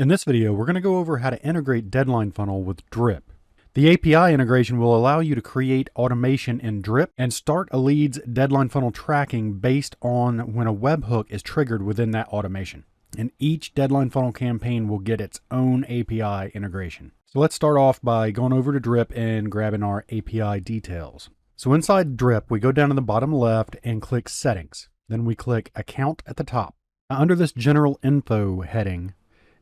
In this video, we're going to go over how to integrate Deadline Funnel with Drip. The API integration will allow you to create automation in Drip and start a lead's Deadline Funnel tracking based on when a webhook is triggered within that automation. And each Deadline Funnel campaign will get its own API integration. So let's start off by going over to Drip and grabbing our API details. So inside Drip, we go down to the bottom left and click Settings. Then we click Account at the top. Now, under this General Info heading,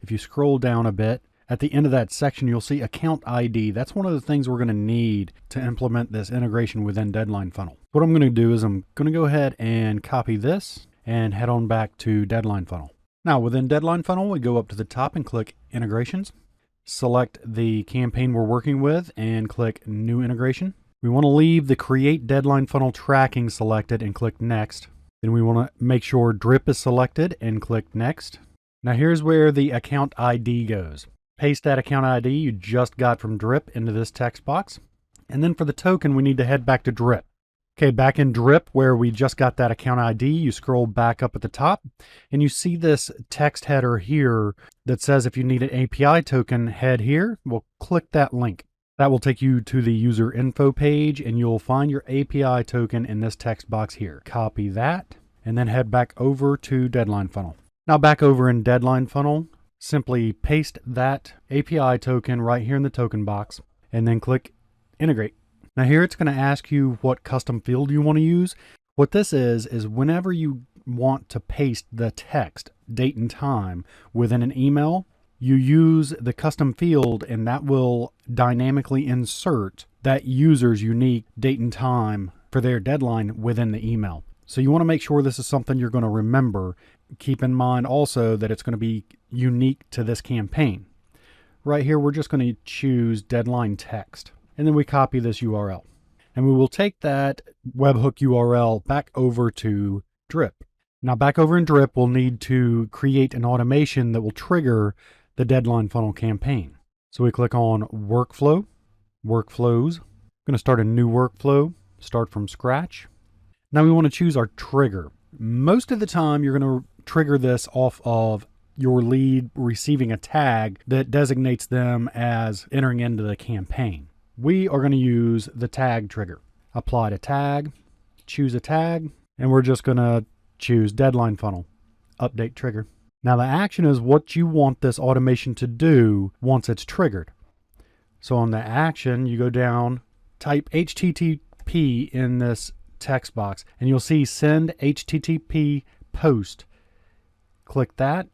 if you scroll down a bit, at the end of that section, you'll see Account ID. That's one of the things we're going to need to implement this integration within Deadline Funnel. What I'm going to do is I'm going to go ahead and copy this and head on back to Deadline Funnel. Now, within Deadline Funnel, we go up to the top and click Integrations. Select the campaign we're working with and click New Integration. We want to leave the Create Deadline Funnel Tracking selected and click Next. Then we want to make sure Drip is selected and click Next. Now here's where the account ID goes. Paste that account ID you just got from Drip into this text box. And then for the token, we need to head back to Drip. Okay, back in Drip where we just got that account ID, you scroll back up at the top and you see this text header here that says if you need an API token, head here. We'll click that link. That will take you to the user info page and you'll find your API token in this text box here. Copy that and then head back over to Deadline Funnel. Now back over in Deadline Funnel, simply paste that API token right here in the token box and then click Integrate. Now here it's going to ask you what custom field you want to use. What this is whenever you want to paste the text, date and time within an email, you use the custom field and that will dynamically insert that user's unique date and time for their deadline within the email. So you want to make sure this is something you're going to remember. Keep in mind also that it's going to be unique to this campaign. Right here, we're just going to choose deadline text, and then we copy this URL. And we will take that webhook URL back over to Drip. Now back over in Drip, we'll need to create an automation that will trigger the Deadline Funnel campaign. So we click on Workflow, Workflows. I'm going to start a new workflow, start from scratch. Now we want to choose our trigger. Most of the time, you're going to trigger this off of your lead receiving a tag that designates them as entering into the campaign. We are going to use the tag trigger. Apply to tag, choose a tag, and we're just going to choose Deadline Funnel, update trigger. Now the action is what you want this automation to do once it's triggered. So on the action, you go down, type HTTP in this text box and you'll see send HTTP post. Click that.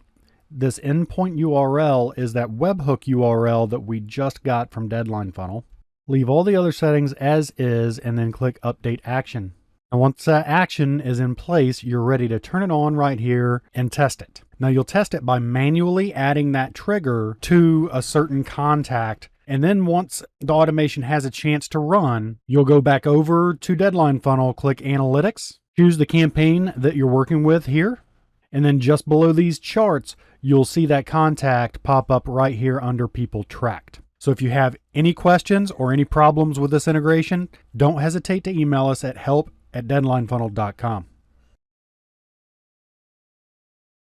This endpoint URL is that webhook URL that we just got from Deadline Funnel. Leave all the other settings as is and then click update action. And once that action is in place, you're ready to turn it on right here and test it. Now you'll test it by manually adding that trigger to a certain contact. And then once the automation has a chance to run, you'll go back over to Deadline Funnel, click Analytics, choose the campaign that you're working with here. And then just below these charts, you'll see that contact pop up right here under People Tracked. So if you have any questions or any problems with this integration, don't hesitate to email us at help@deadlinefunnel.com.